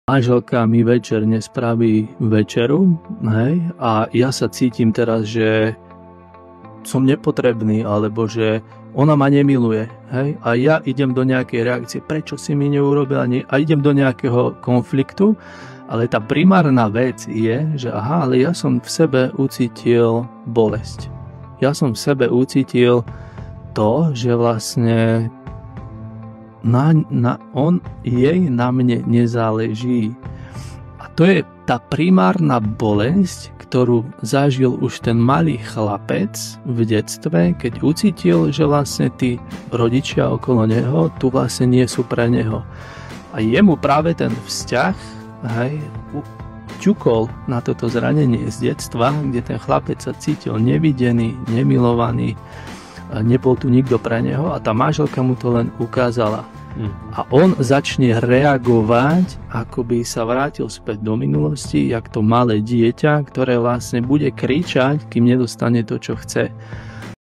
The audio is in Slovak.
manželka mi večer nespraví večeru, hej, a ja sa cítim teraz, že som nepotrebný, alebo že ona ma nemiluje, hej, a ja idem do nejakej reakcie, prečo si mi neurobila, a idem do nejakého konfliktu, ale tá primárna vec je, že aha, ale ja som v sebe ucítil bolesť. Ja som v sebe ucítil to, že vlastne jej na mne nezáleží. A to je tá primárna bolesť, ktorú zažil už ten malý chlapec v detstve, keď ucítil, že vlastne tí rodičia okolo neho tu vlastne nie sú pre neho. A jemu práve ten vzťah, hej, ťukol na toto zranenie z detstva, kde ten chlapec sa cítil nevidený, nemilovaný, nebol tu nikto pre neho a tá manželka mu to len ukázala. A on začne reagovať, ako by sa vrátil späť do minulosti, jak to malé dieťa, ktoré vlastne bude kričať, kým nedostane to, čo chce.